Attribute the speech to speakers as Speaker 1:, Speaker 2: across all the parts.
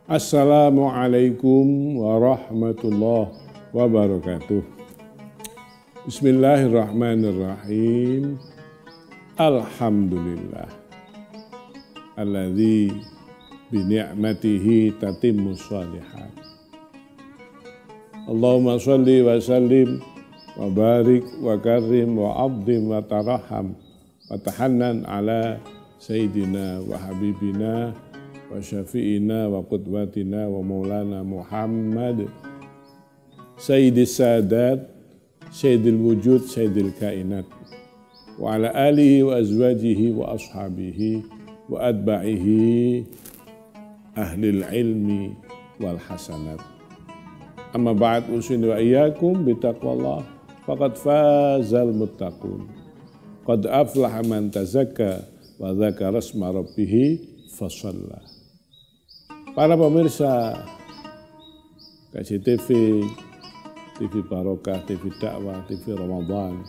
Speaker 1: Assalamualaikum warahmatullahi wabarakatuh. Bismillahirrahmanirrahim. Alhamdulillah. Alladzi bi ni'matihi tatimmus shalihat. Allahumma shalli wa sallim wa barik wa karim wa abdim wa taraham wa tahannan ala sayyidina wa habibina wa syafi'ina wa qudwatina wa maulana Muhammad sayyidis sadat sayyidil wujud sayyidil kainat wa ala alihi wa azwajihi wa ashabihi wa adba'ihi ahlil ilmi wal hasanat. Amma ba'd, usini wa iyyakum bitaqwallah faqad fazal muttaqun. Qad aflaha man tazakka wa dzakara asma rabbih fasalla. Para pemirsa KCTV, TV Barokah, TV Dakwah, TV Ramadan,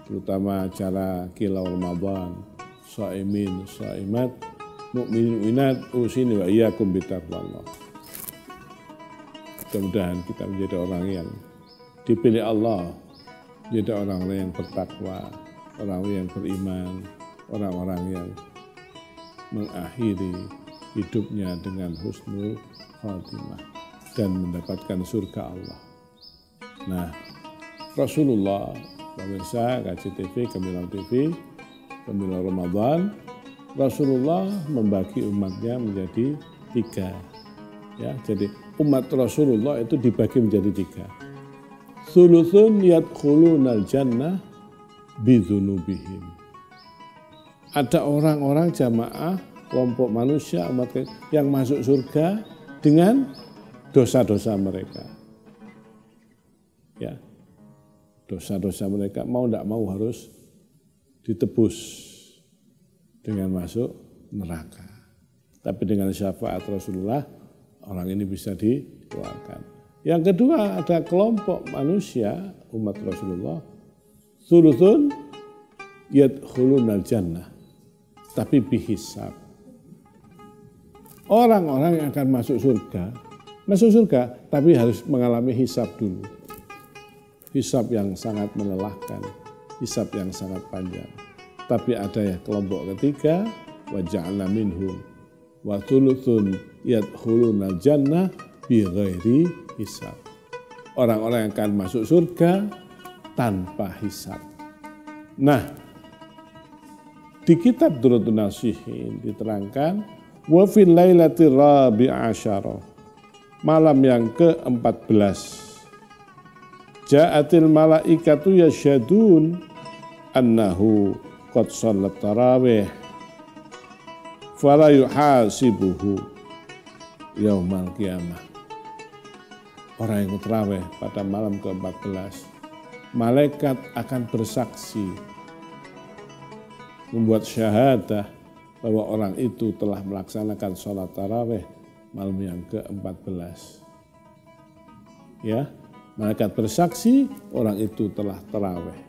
Speaker 1: terutama acara Kilau Ramadan, Shaimin, Shaimat, Mukminin, Mu'minat, usini wa iyyakum bitaqwallah. Mudah-mudahan kita menjadi orang yang dipilih Allah, menjadi orang-orang yang bertakwa, orang-orang yang beriman, orang-orang yang mengakhiri hidupnya dengan husnul khatimah dan mendapatkan surga Allah. Nah, Rasulullah, pemirsa KCTV, Gemilang TV, Gemilang Ramadan, Rasulullah membagi umatnya menjadi tiga. Ya, jadi umat Rasulullah itu dibagi menjadi tiga. Thuluthun yadkhulunal jannah bidzunubihim. Ada orang-orang jamaah, kelompok manusia, umat yang masuk surga dengan dosa-dosa mereka. Ya, dosa-dosa mereka mau tidak mau harus ditebus dengan masuk neraka. Tapi dengan syafaat Rasulullah, orang ini bisa dikeluarkan. Yang kedua, ada kelompok manusia, umat Rasulullah, thuluthun yadkhulunal jannah, tapi bihisab. Orang-orang yang akan masuk surga, tapi harus mengalami hisab dulu. Hisab yang sangat melelahkan, hisab yang sangat panjang. Tapi ada ya kelompok ketiga, wa ja'alna minhum wa thuluthun yadkhulunal jannah bi ghairi hisab. Orang-orang yang akan masuk surga tanpa hisab. Nah, di kitab Durratun Nasihin diterangkan wa fil lailatir rabi'ah asyara, malam yang ke-14, ja'atil malaikatu yasyadun annahu qad shallat tarawih fala yuhasibuhu yaumal qiyamah. Orang yang tarawih pada malam ke-14, malaikat akan bersaksi, membuat syahadah bahwa orang itu telah melaksanakan sholat tarawih malam yang ke-14. Ya, malaikat bersaksi orang itu telah tarawih.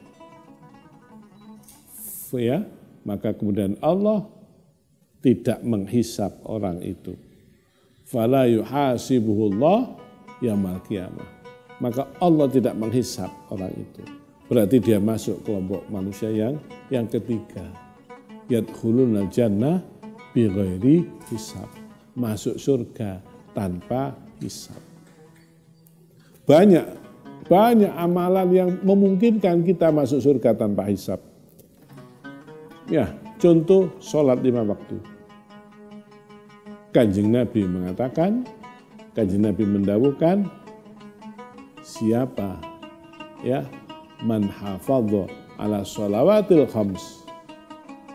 Speaker 1: Ya, maka kemudian Allah tidak menghisab orang itu. Fala yuhasibuhullah yaumal qiyamah. Maka Allah tidak menghisab orang itu. Berarti dia masuk kelompok manusia yang ketiga. Yadkhulunal jannah bi ghairi hisab. Masuk surga tanpa hisab. Banyak amalan yang memungkinkan kita masuk surga tanpa hisab. Ya, contoh sholat 5 waktu. Kanjeng Nabi mengatakan, Kanjeng Nabi mendawuhkan, siapa ya man hafadha ala sholawatil khams,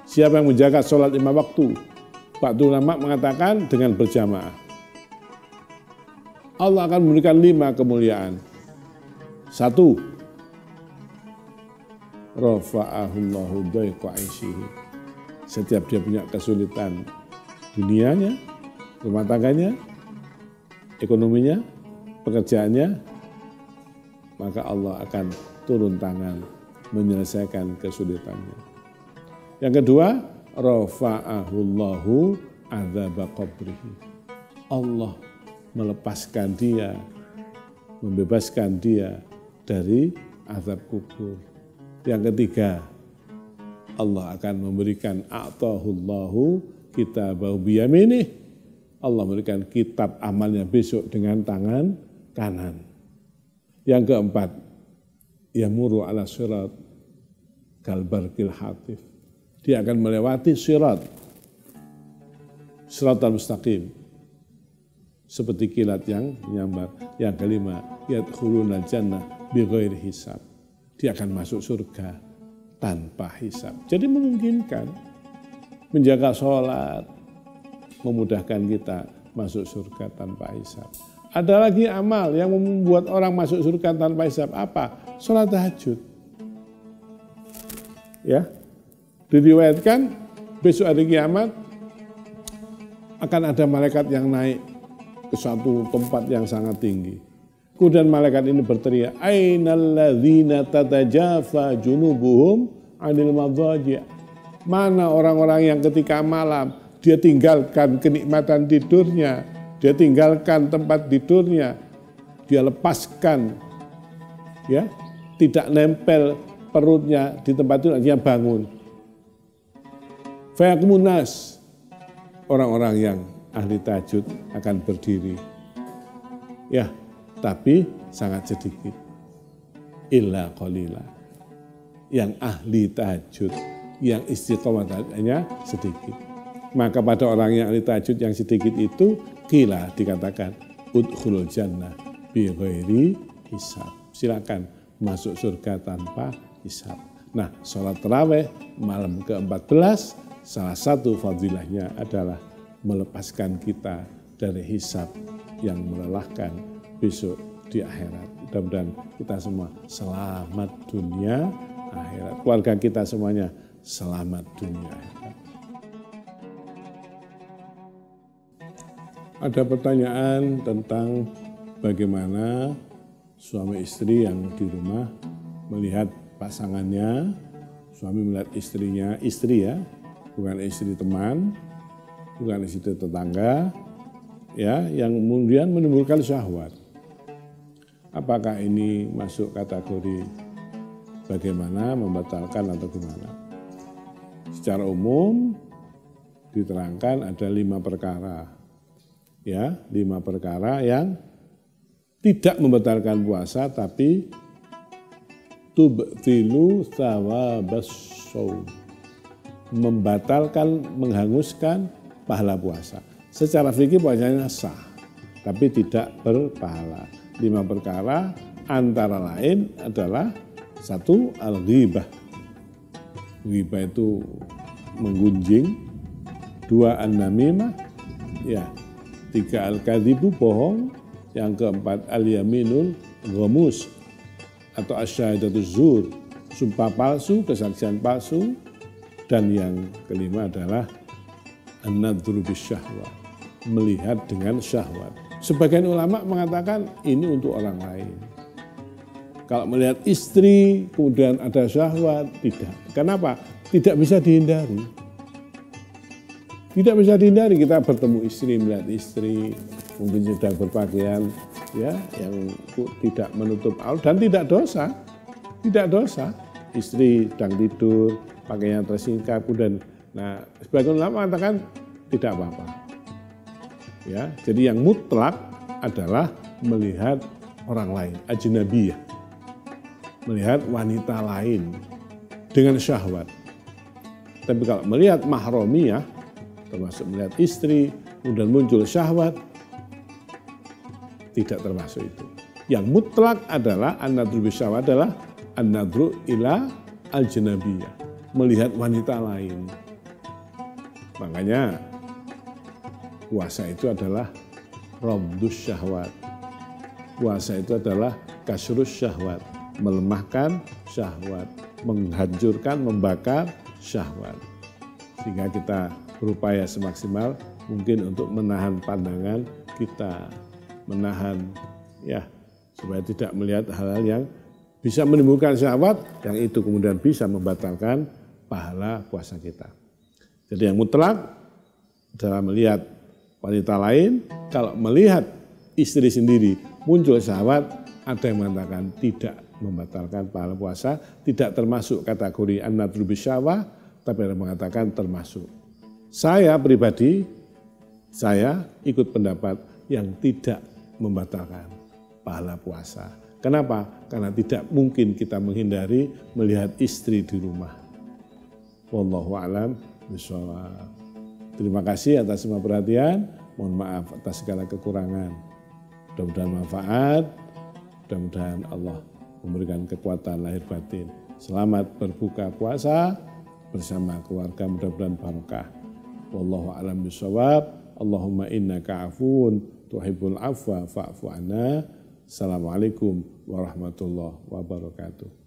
Speaker 1: siapa yang menjaga sholat 5 waktu. Pak ulama mengatakan dengan berjamaah, Allah akan memberikan 5 kemuliaan. 1, rafa'ahullahu dhaiqa aisyihi. Setiap dia punya kesulitan dunianya, rumah tangganya, ekonominya, pekerjaannya, maka Allah akan turun tangan menyelesaikan kesulitannya. Yang kedua, rafa'ahullahu adzaba qabrihi. Allah melepaskan dia, membebaskan dia dari azab kubur. Yang ketiga, Allah akan memberikan a'tahullahu kitabahu biyaminih. Allah memberikan kitab amalnya besok dengan tangan kanan. Yang keempat, yamuru ala sirat kalbarkil hatif. Dia akan melewati sirat al-mustaqim seperti kilat yang menyambar. Yang kelima, yadkhulunal jannah bighairi hisab. Dia akan masuk surga tanpa hisab. Jadi memungkinkan menjaga sholat, memudahkan kita masuk surga tanpa hisab. Ada lagi amal yang membuat orang masuk surga tanpa hisab. Apa? Sholat tahajud. Ya, diriwayatkan besok hari kiamat akan ada malaikat yang naik ke suatu tempat yang sangat tinggi. Kemudian malaikat ini berteriak, ainal ladzina tatajafa junubuhum 'anil madhaji'. Mana orang-orang yang ketika malam dia tinggalkan kenikmatan tidurnya, dia tinggalkan tempat tidurnya, dia lepaskan, ya, tidak nempel perutnya di tempat tidur, dia bangun. Fayaqumun nas, orang-orang yang ahli tahajud akan berdiri. Ya, tapi sangat sedikit. Illa qalila. Yang ahli tahajud, yang istiqomah hanya sedikit. Maka pada orang yang ahli tahajud yang sedikit itu, qila dikatakan, udkhulul jannah bi ghairi hisab. Silakan masuk surga tanpa hisab. Nah, sholat tarawih malam ke-14, salah satu fadilahnya adalah melepaskan kita dari hisab yang melelahkan besok di akhirat. Mudah-mudahan kita semua selamat dunia akhirat. Keluarga kita semuanya selamat dunia akhirat. Ada pertanyaan tentang bagaimana suami istri yang di rumah melihat pasangannya, suami melihat istrinya, istri ya, bukan istri teman, bukan istri tetangga, ya, yang kemudian menimbulkan syahwat. Apakah ini masuk kategori bagaimana membatalkan atau gimana? Secara umum diterangkan ada 5 perkara, ya, 5 perkara yang tidak membatalkan puasa tapi tubtilu thawabas shaum, membatalkan, menghanguskan pahala puasa. Secara fikih puasanya sah, tapi tidak berpahala. 5 perkara antara lain adalah 1, al-ghibah. Ghibah itu menggunjing. 2, an-namimah. Ya. 3, al-kadhibu, bohong. Yang keempat, al-yaminul ghamus atau asyhadatu zur, sumpah palsu, kesaksian palsu. Dan yang kelima adalah an-nadhru bisyahwat, melihat dengan syahwat. Sebagian ulama mengatakan ini untuk orang lain. Kalau melihat istri kemudian ada syahwat, tidak. Kenapa? Tidak bisa dihindari. Tidak bisa dihindari, kita bertemu istri, melihat istri, mungkin sedang berpakaian, ya, yang tidak menutup aurat dan tidak dosa. Tidak dosa. Istri sedang tidur, pakaian tersingkap, kemudian, nah, sebagian ulama mengatakan tidak apa-apa. Ya, jadi yang mutlak adalah melihat orang lain, ajnabiyah, melihat wanita lain dengan syahwat. Tapi kalau melihat mahramiyah, termasuk melihat istri, kemudian muncul syahwat, tidak termasuk itu. Yang mutlak adalah an-nadru bisyahwat adalah an-nadru ila al-janabiyah, melihat wanita lain. Makanya puasa itu adalah ramdus syahwat. Puasa itu adalah kasrus syahwat, melemahkan syahwat, menghancurkan, membakar syahwat. Sehingga kita berupaya semaksimal mungkin untuk menahan pandangan kita, menahan, ya, supaya tidak melihat hal-hal yang bisa menimbulkan syahwat, yang itu kemudian bisa membatalkan pahala puasa kita. Jadi yang mutlak adalah melihat Wanita lain kalau melihat istri sendiri muncul syahwat, ada yang mengatakan tidak membatalkan pahala puasa, tidak termasuk kategori an-nadru bisyahwah, tapi ada yang mengatakan termasuk. Saya pribadi, saya ikut pendapat yang tidak membatalkan pahala puasa. Kenapa? Karena tidak mungkin kita menghindari melihat istri di rumah. Wallahu a'lam bishawab. Terima kasih atas semua perhatian. Mohon maaf atas segala kekurangan. Mudah-mudahan manfaat. Mudah-mudahan Allah memberikan kekuatan lahir batin. Selamat berbuka puasa bersama keluarga, mudah-mudahan barokah. Wallahu a'lam bishawab. Allahumma innaka afuwun tuhibbul afwa fa'fu anna. Assalamualaikum warahmatullahi wabarakatuh.